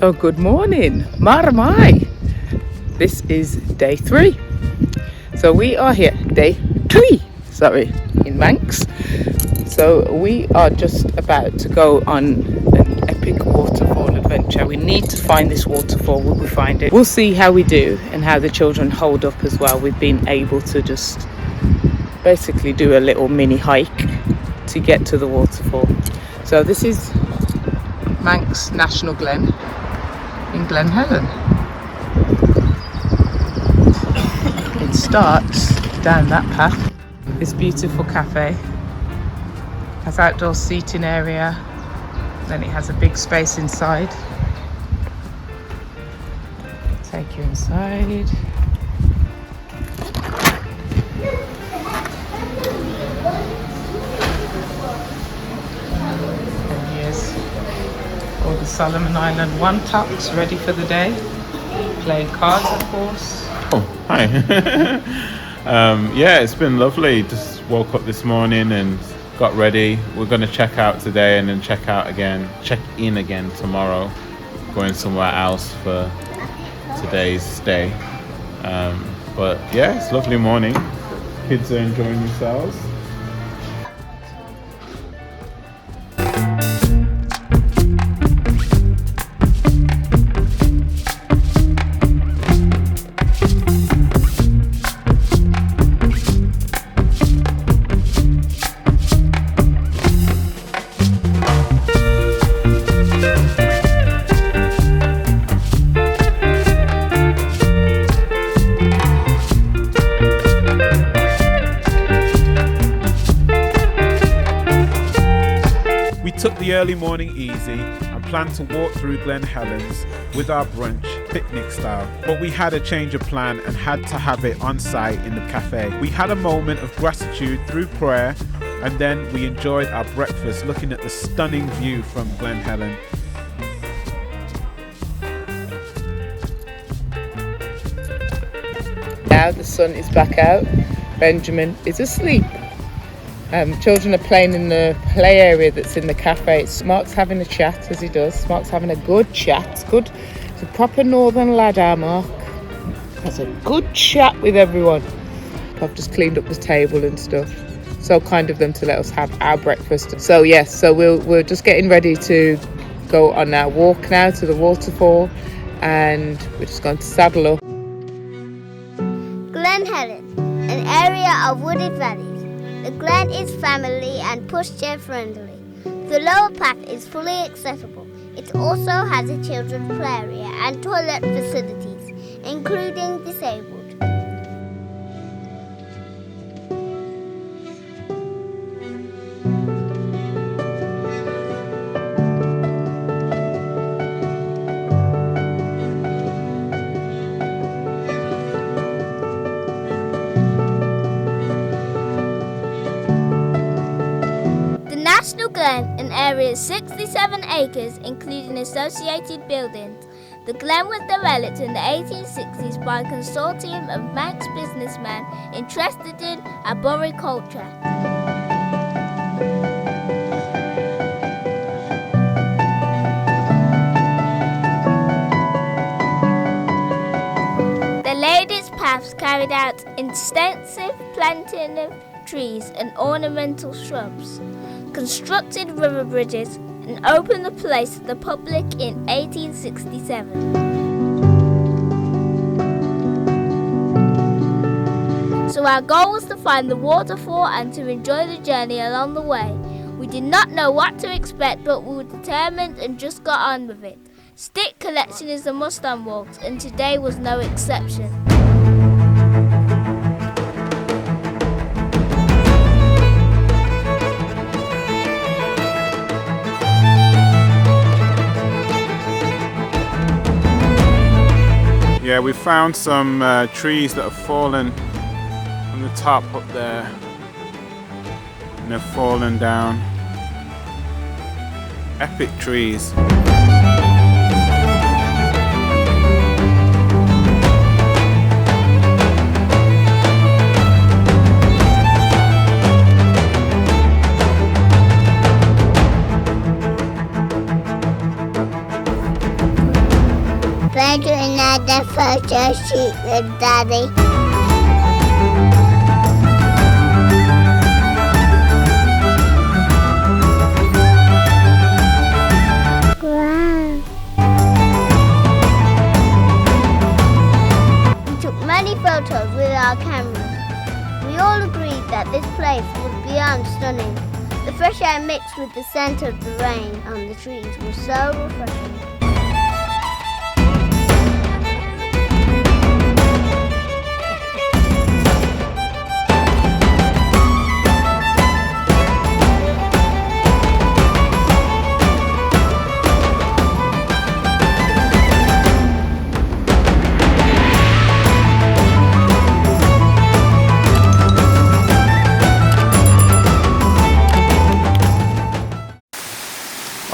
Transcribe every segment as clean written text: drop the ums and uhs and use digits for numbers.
So good morning, Maramai. This is day 3. So we are here, day 3, in Manx. So we are just about to go on an epic waterfall adventure. We need to find this waterfall. Will we find it? We'll see how we do and how the children hold up as well. We've been able to just basically do a little mini hike to get to the waterfall. So this is Manx National Glen in Glen Helen. It starts down that path. This beautiful cafe has outdoor seating area, then it has a big space inside. Take you inside. And here's all the Solomon Island one-tops ready for the day. Playing cards, of course. Oh, hi. Yeah, it's been lovely. Just woke up this morning and got ready. We're going to check out today and then check in again tomorrow. Going somewhere else for today's stay. But yeah, it's a lovely morning. Kids are enjoying themselves. Took the early morning easy and planned to walk through Glen Helen's with our brunch, picnic style. But we had a change of plan and had to have it on site in the cafe. We had a moment of gratitude through prayer, and then we enjoyed our breakfast looking at the stunning view from Glen Helen. Now the sun is back out. Benjamin is asleep. Children are playing in the play area that's in the cafe. Mark's having a chat, as he does. Mark's having a good chat. Good. It's a proper northern lad, our Mark. Has a good chat with everyone. I've just cleaned up the table and stuff. So kind of them to let us have our breakfast. So yes, we're just getting ready to go on our walk now to the waterfall, and we're just going to saddle up. Glen Helen, an area of wooded valleys. The glen is family and pushchair friendly. The lower path is fully accessible. It also has a children's play area and toilet facilities, including disabled. National Glen, an area of 67 acres, including associated buildings. The Glen was developed in the 1860s by a consortium of Manx businessmen interested in arboriculture. The ladies' paths carried out extensive planting of trees and ornamental shrubs, constructed river bridges, and opened the place to the public in 1867. So our goal was to find the waterfall and to enjoy the journey along the way. We did not know what to expect, but we were determined and just got on with it. Stick collection is a must on walks, and today was no exception. Yeah, we found some trees that have fallen from the top up there, and they've fallen down. Epic trees. better sheep than Daddy. Wow. We took many photos with our cameras. We all agreed that this place was beyond stunning. The fresh air mixed with the scent of the rain on the trees was so refreshing.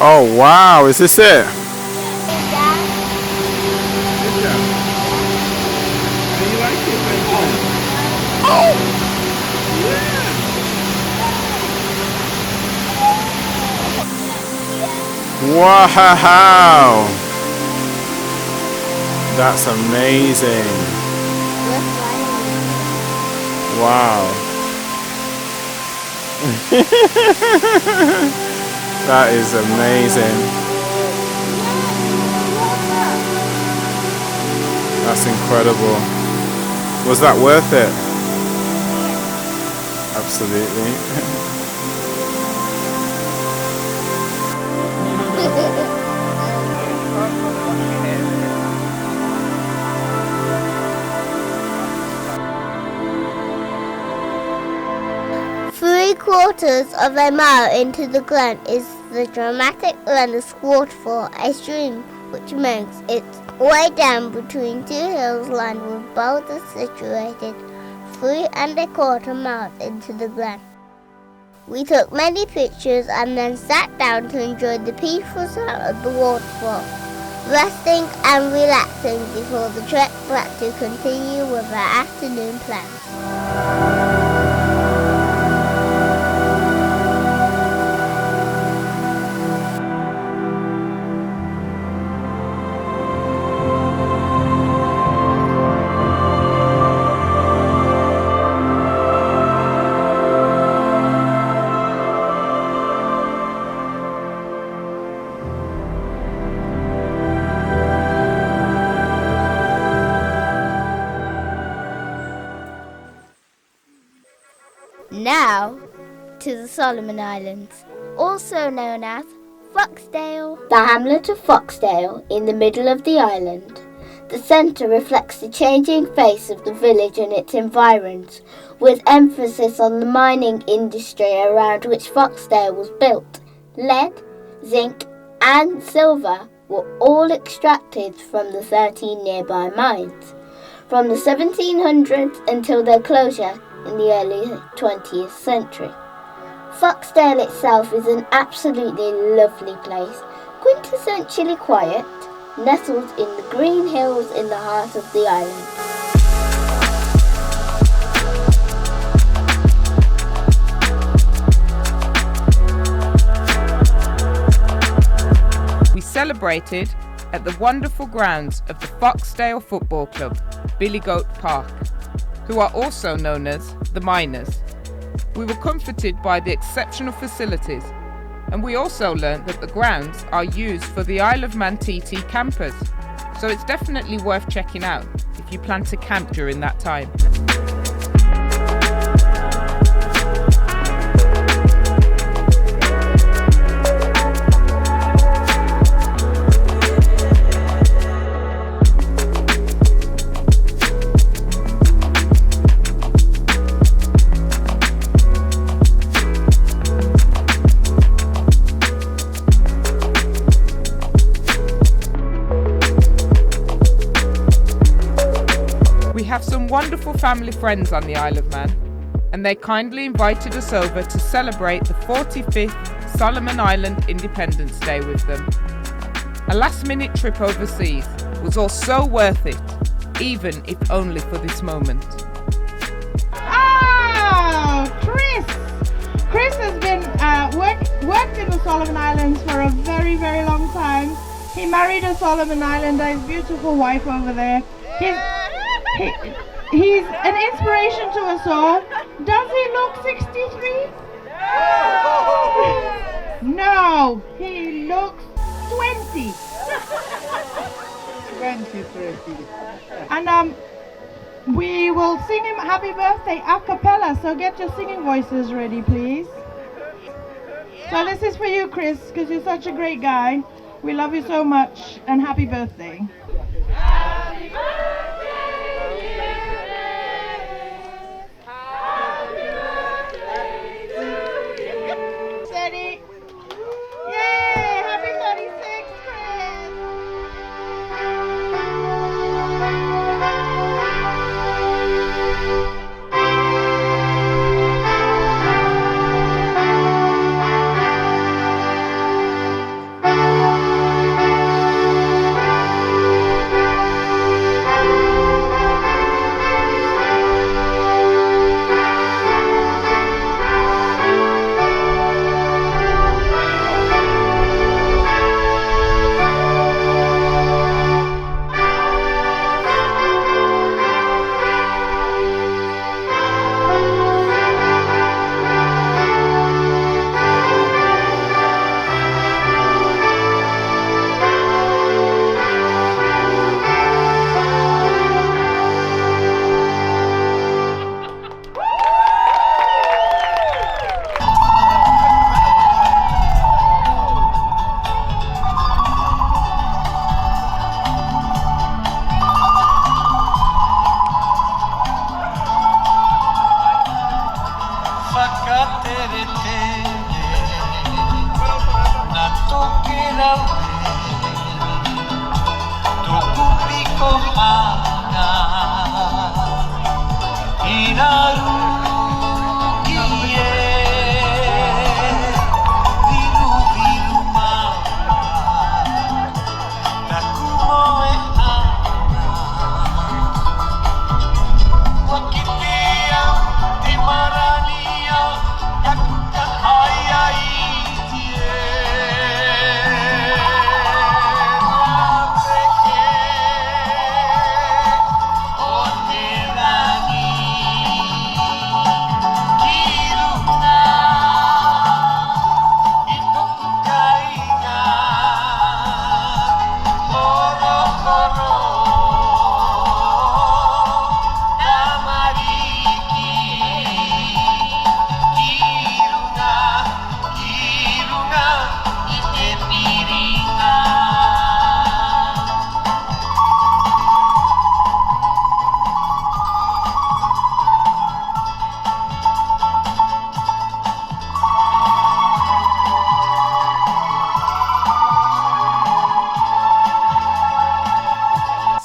Oh wow, is this it? Wow! That's amazing. Wow. That is amazing. That's incredible. Was that worth it? Absolutely. Three-quarters of a mile into the glen is the dramatic Rhenass Waterfall, a stream which makes its way down between two hills lined with boulders situated 3¼ miles into the glen. We took many pictures and then sat down to enjoy the peaceful sound of the waterfall, resting and relaxing before the trek back to continue with our afternoon plans. Now to the Solomon Islands, also known as Foxdale. The hamlet of Foxdale, in the middle of the island. The centre reflects the changing face of the village and its environs, with emphasis on the mining industry around which Foxdale was built. Lead, zinc and silver were all extracted from the 13 nearby mines, from the 1700s until their closure in the early 20th century. Foxdale itself is an absolutely lovely place, quintessentially quiet, nestled in the green hills in the heart of the island. We celebrated at the wonderful grounds of the Foxdale Football Club, Billygoat Park, who are also known as the Miners. We were comforted by the exceptional facilities, and we also learnt that the grounds are used for the Isle of Man TT campers, so it's definitely worth checking out if you plan to camp during that time. We have some wonderful family friends on the Isle of Man, and they kindly invited us over to celebrate the 45th Solomon Island Independence Day with them. A last-minute trip overseas was all so worth it, even if only for this moment. Oh, Chris has been worked in the Solomon Islands for a very, very long time. He married a Solomon Islander, his beautiful wife over there. He's an inspiration to us all. Does he look 63? No, he looks 20. 23. And we will sing him happy birthday a cappella, so get your singing voices ready, please. So this is for you, Chris, because you're such a great guy. We love you so much, and happy birthday. Happy birthday, happy birthday to you. Steady. Yay, happy 36, Chris.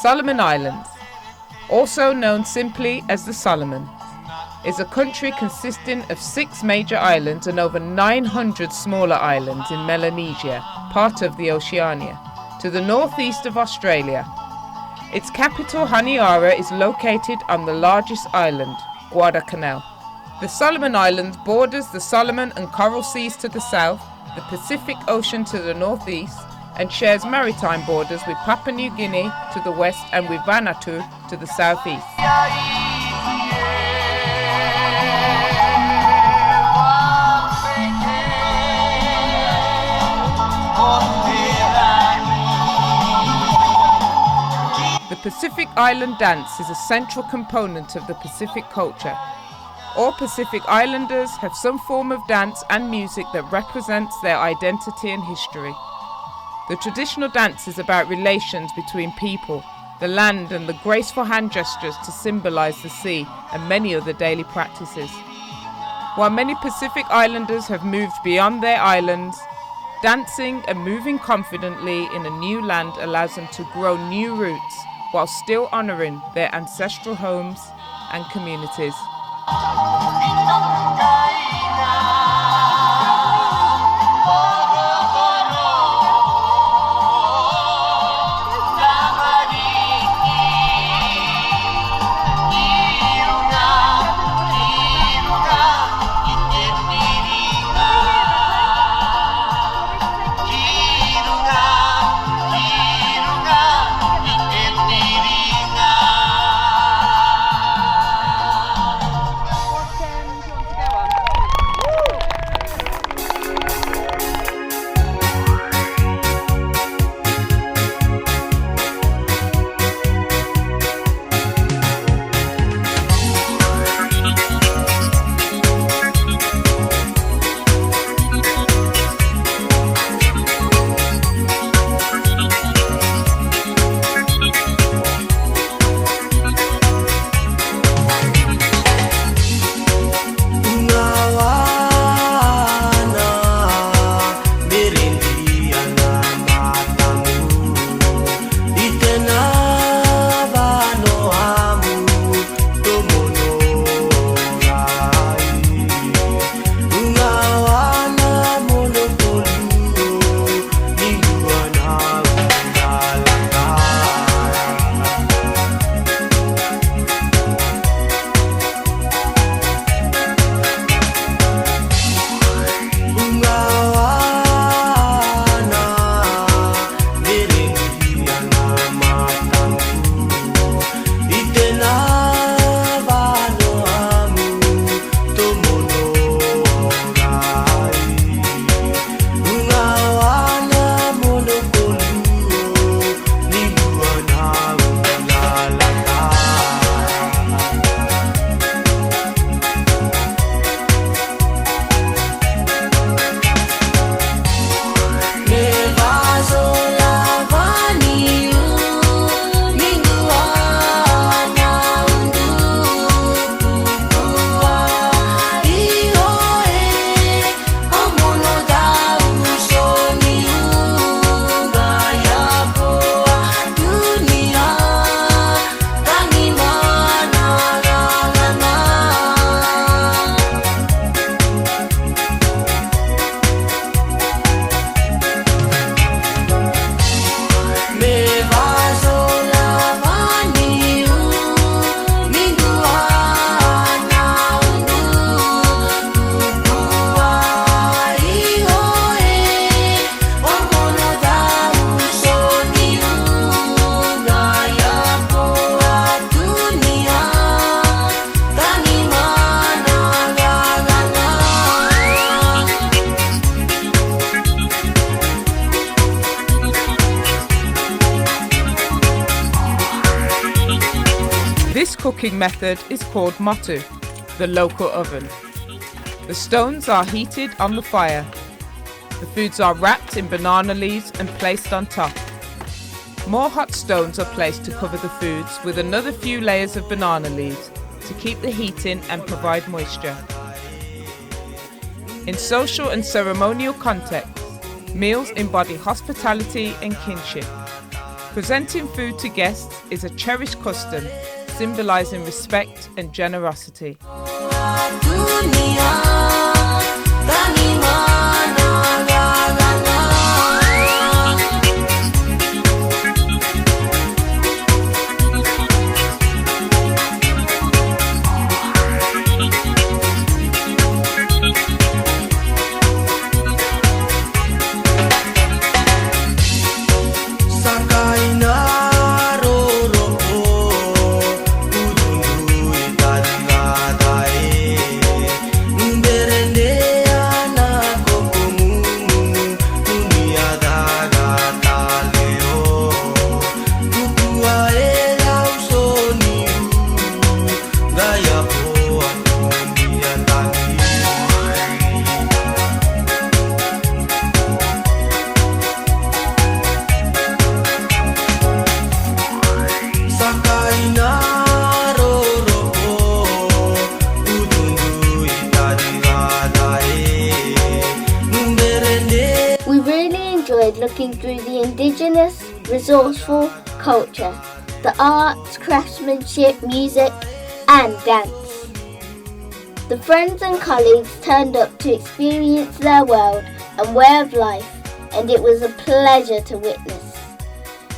Solomon Islands, also known simply as the Solomons, is a country consisting of 6 major islands and over 900 smaller islands in Melanesia, part of the Oceania, to the northeast of Australia. Its capital, Honiara, is located on the largest island, Guadalcanal. The Solomon Islands borders the Solomon and Coral Seas to the south, the Pacific Ocean to the northeast, and shares maritime borders with Papua New Guinea to the west and with Vanuatu to the southeast. The Pacific Island dance is a central component of the Pacific culture. All Pacific Islanders have some form of dance and music that represents their identity and history. The traditional dance is about relations between people, the land, and the graceful hand gestures to symbolize the sea and many other daily practices. While many Pacific Islanders have moved beyond their islands, dancing and moving confidently in a new land allows them to grow new roots while still honoring their ancestral homes and communities. Kirunga, ite piringa. This cooking method is called motu, the local oven. The stones are heated on the fire. The foods are wrapped in banana leaves and placed on top. More hot stones are placed to cover the foods with another few layers of banana leaves to keep the heat in and provide moisture. In social and ceremonial contexts, meals embody hospitality and kinship. Presenting food to guests is a cherished custom, symbolising respect and generosity. Looking through the indigenous, resourceful culture, the arts, craftsmanship, music and dance. The friends and colleagues turned up to experience their world and way of life, and it was a pleasure to witness.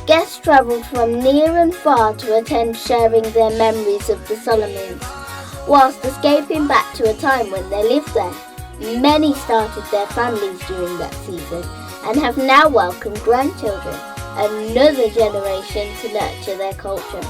Guests travelled from near and far to attend, sharing their memories of the Solomons, whilst escaping back to a time when they lived there. Many started their families during that season and have now welcomed grandchildren, another generation to nurture their culture.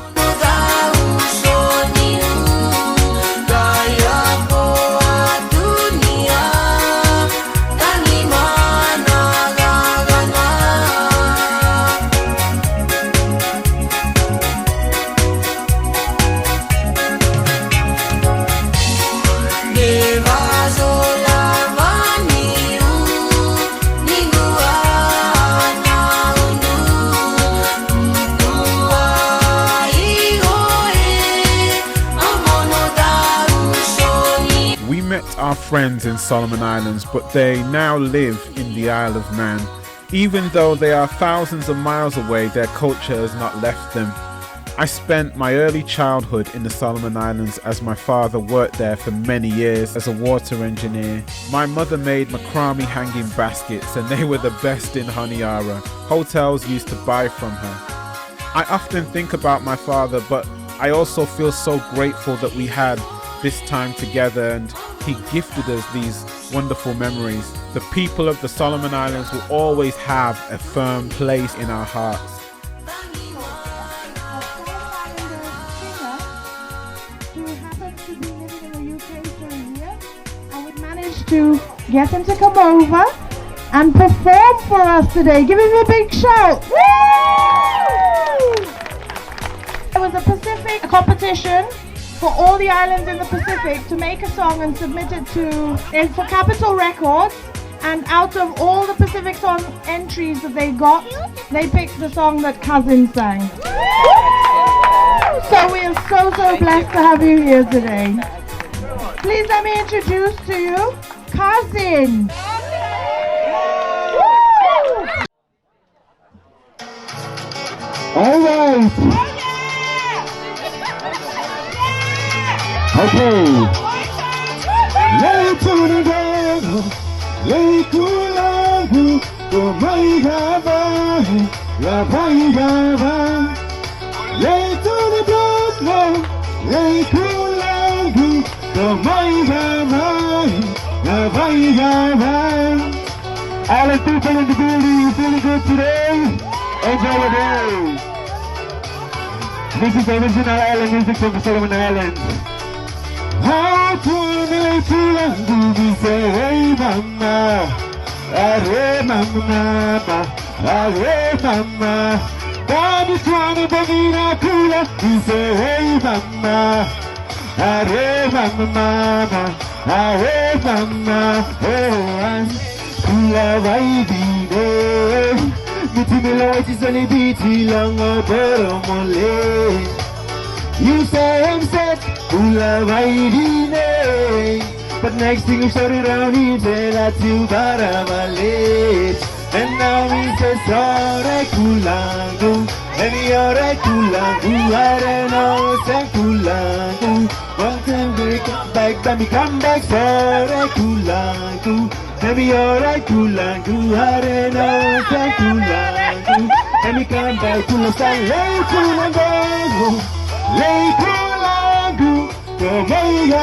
Our friends in Solomon Islands, but they now live in the Isle of Man. Even though they are thousands of miles away, their culture has not left them. I spent my early childhood in the Solomon Islands as my father worked there for many years as a water engineer. My mother made macrame hanging baskets and they were the best in Honiara. Hotels used to buy from her. I often think about my father, but I also feel so grateful that we had this time together and he gifted us these wonderful memories. The people of the Solomon Islands will always have a firm place in our hearts. Who happens to be living in the UK for a year, and we managed to get him to come over and perform for us today. Give him a big shout. Woo! It was a Pacific competition for all the islands in the Pacific to make a song and submit it for Capitol Records, and out of all the Pacific song entries that they got, they picked the song that Cousin sang. So we are so blessed to have you here today. Please let me introduce to you Cousin. All right. Okay. Lay to the devil, lay to langu, to my gava, la gava. Lay to the devil, lay to langu, to my gava, la gava. All the people in the building, you feeling good today? Enjoy your day. This is original island music from the Solomon Islands. How to relate to langu, we say, hey mama, are mama, are mama. Daddy trying to bring a cooler. He say, hey mama, hey mama, hey mama, oh I'm cooler baby. Mitimila which is only beaty long over mole. You say I'm set, cooler baby. But next thing you shut it down, he said that you got a late. And now he says, sorry, Kulangu. And you're Kulangu. I don't know, say Kulangu. One time we come back, then we come back, sorry, Kulangu. Maybe you're Kulangu. I don't know, say Kulangu. And we come back to the sun, lay Kulangu. Lay Kulangu. Go make a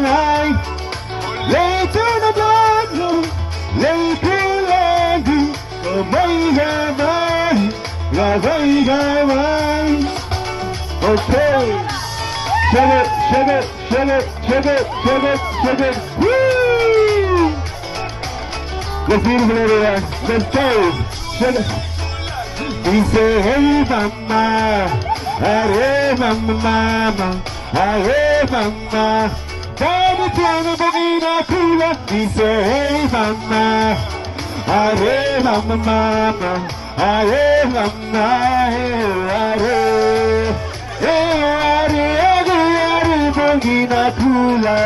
right, lay to the blood, no, lay Kulangu, go make a right, okay. Shake it, woo! Let's beautiful everyone, let's go, shake it. We say, hey mama. Hare mama, hare mama. Daddy trying to bring a cooler. He say, hey mama, hare mama, hare mama, hare, hare, bring a cooler.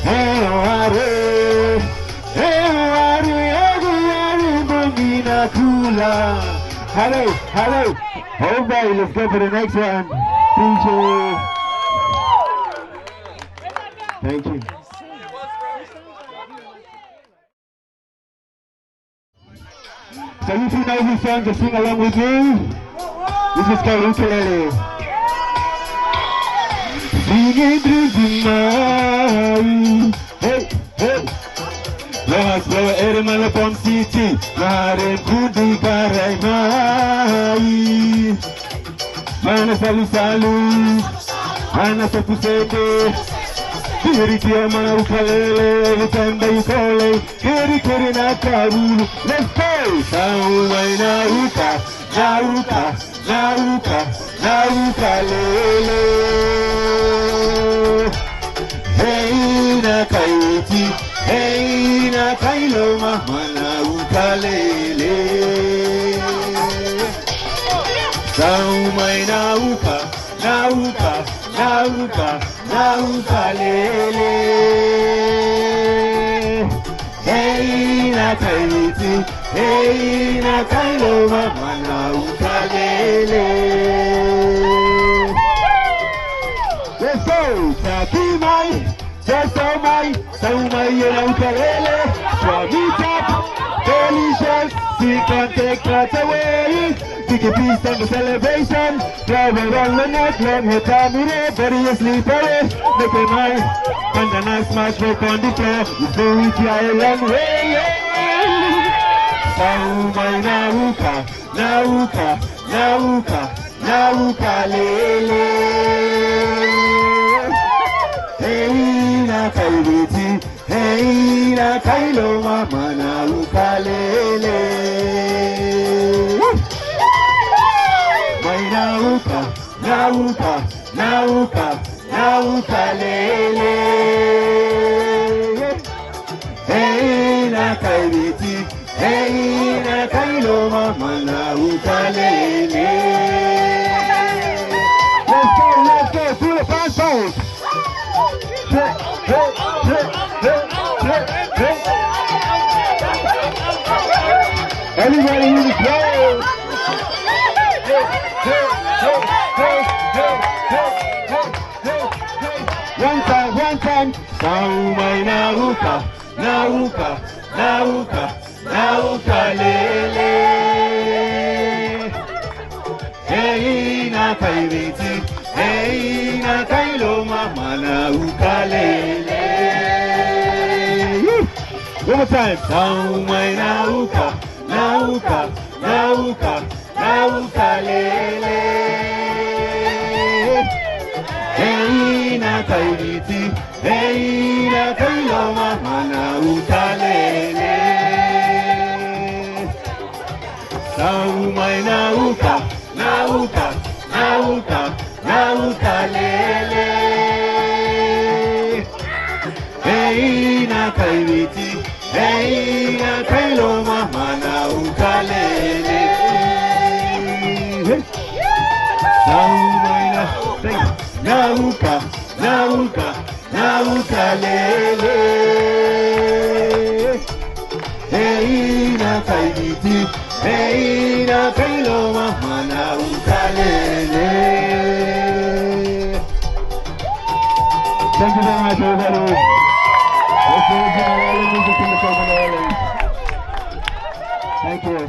Hare, bring a cooler. Hello. All right, let's go for the next one. Thank you. So if you know this song, just sing along with me. This is called ukulele. Singing through the night. Hey. Let's go Edman upon city. Mare Kundi Karai. Mana salu. Ana Sapusete. Kiri Mana Ukalele. Every time they call it. Kiri Nakaru. Let's go. Nauka Lele. Hey Nakaiti. Hey na kailo mana ukalele. Saumai nauka lele. Hey na kaiti, hey na kailo mana ukalele. Let's go, Takimai. Saumai yena ukalele. Swami top, delicious. See can take that away. Take a piece of the celebration. Drive around the neck, let me tell me there. Body asleep away. Make a nice, and a nice smash work on the floor. It's the rich island way. Saumai nauka lele. Hey na kaibiti, hey na kailo mana ukalele. Mai nauka lele. Hey na kaibiti, hey na kailo mana ukalele. Let's go, through the fast bones. Everybody who's close. One time. Saumai nauka lele. Hey na kaibiti, hey na kailo mana ukalele. One more time. Saumai nauka lele. Hey na kaibiti, hey na kailo mana ukalele. Naumai nauka, nauka, nauka, nauka lele. Hey na kaiviti, hey na kailo mama nauka lele. Naumai nauka, nauka, nauka lele. Hey na kaiviti, hey na kailo mama nauka lele. Thank you very much, everybody. Let's do it all the music in the Coconut Islands. Thank you.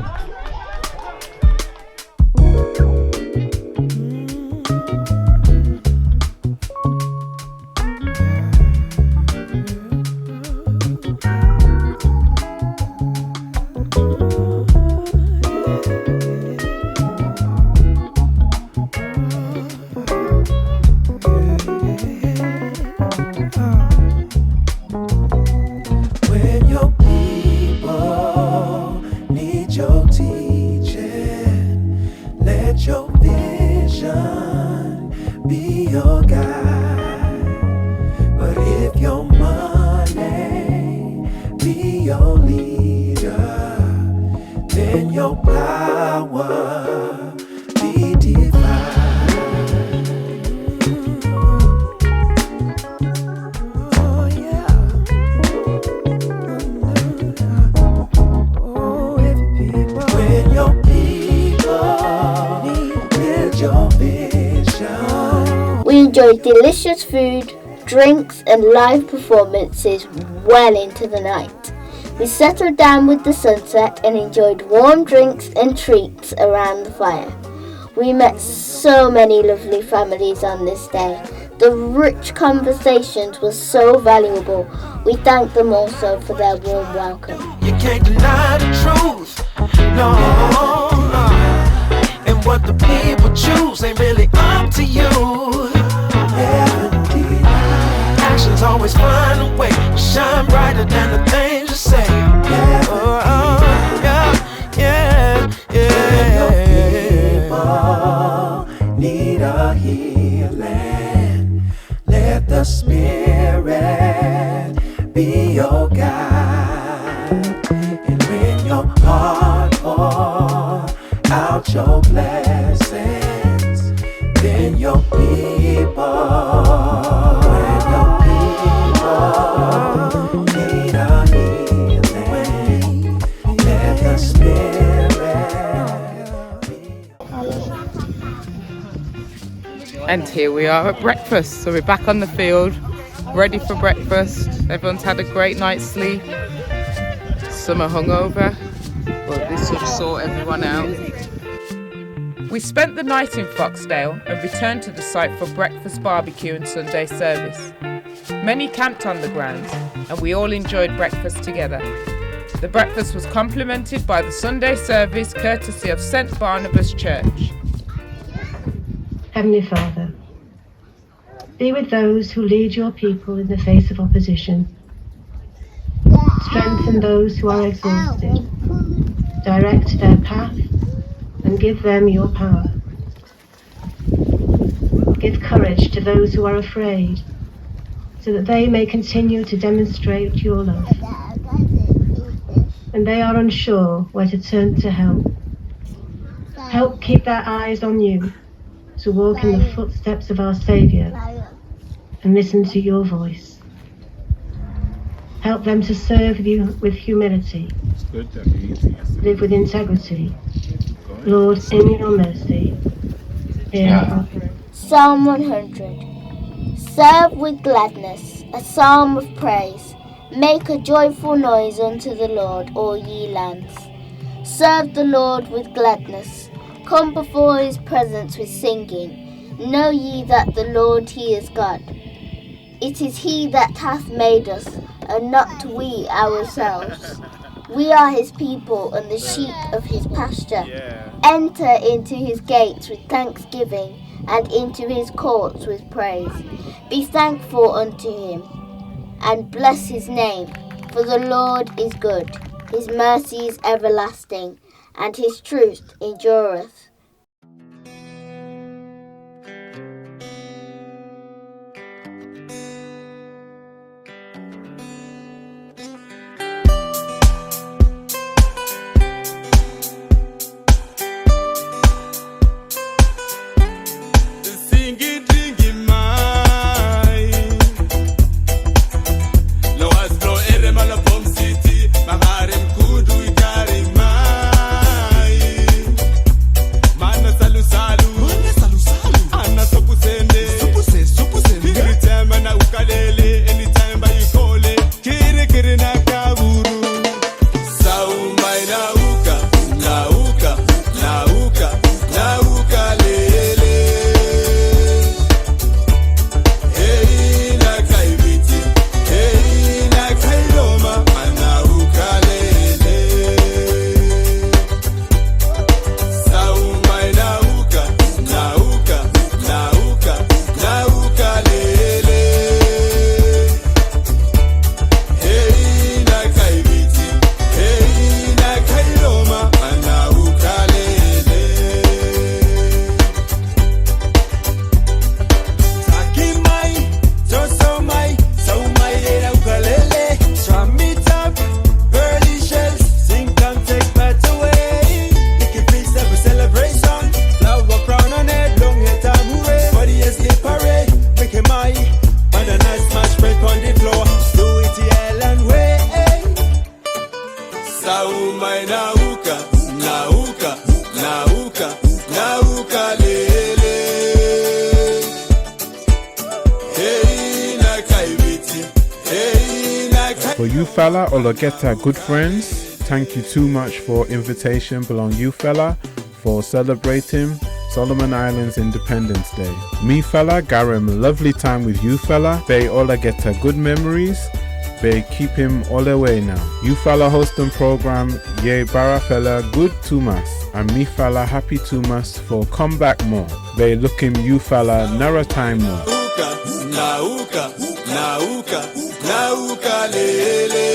We enjoyed delicious food, drinks and live performances well into the night. We settled down with the sunset and enjoyed warm drinks and treats around the fire. We met so many lovely families on this day. The rich conversations were so valuable. We thank them also for their warm welcome. You can't deny the truth, no. And what the people choose ain't really up to you. Actions always find a way to shine brighter than the things you say. People need a healing. Let the Spirit be your guide. And when your heart pours out your blessings, then your people need a healing. Let the Spirit be. And here we are at breakfast. So we're back on the field, ready for breakfast. Everyone's had a great night's sleep. Some are hungover, but this should sort everyone out. We spent the night in Foxdale and returned to the site for breakfast, barbecue and Sunday service. Many camped on the grounds and we all enjoyed breakfast together. The breakfast was complemented by the Sunday service courtesy of St. Barnabas Church. Heavenly Father, be with those who lead your people in the face of opposition. Strengthen those who are exhausted. Direct their path and give them your power. Give courage to those who are afraid, so that they may continue to demonstrate your love. When they are unsure where to turn to help, help keep their eyes on you, to walk in the footsteps of our Saviour and listen to your voice. Help them to serve you with humility, live with integrity. Lord, in your mercy, hear our prayer. Psalm 100. Serve with gladness, a psalm of praise. Make a joyful noise unto the Lord, all ye lands. Serve the Lord with gladness. Come before his presence with singing. Know ye that the Lord he is God. It is he that hath made us, and not we ourselves. We are his people and the sheep of his pasture. Enter into his gates with thanksgiving, and into his courts with praise. Be thankful unto him, and bless his name. For the Lord is good, his mercy is everlasting, and his truth endureth. For you fella, Ologeta good friends, thank you too much for invitation belong you fella for celebrating Solomon Islands Independence Day. Me fella, Garam, lovely time with you fella. Bay Ologeta good memories. Bay keep him all the way now. You fella hosting program, ye bara fella good tumas. And me fella happy tumas for come back more. Bay looking you fella nara time more. Nauka lele,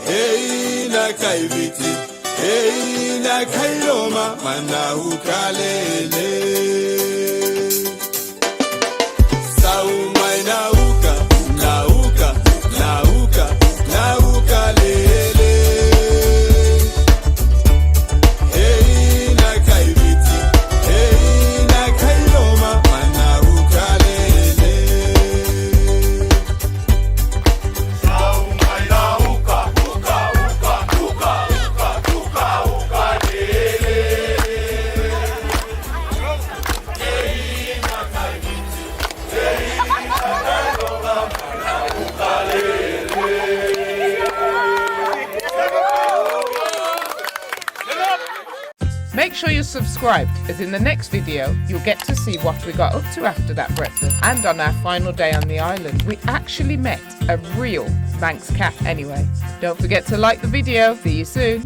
hey na kaiviti, hey na kailoma, manauka lele. Saumai nauka, nauka, nauka, nauka lele, hey na kaiviti, hey na kailoma, manauka lele. Make sure you're subscribed, as in the next video you'll get to see what we got up to after that breakfast. And on our final day on the island, we actually met a real Manx cat anyway. Don't forget to like the video. See you soon.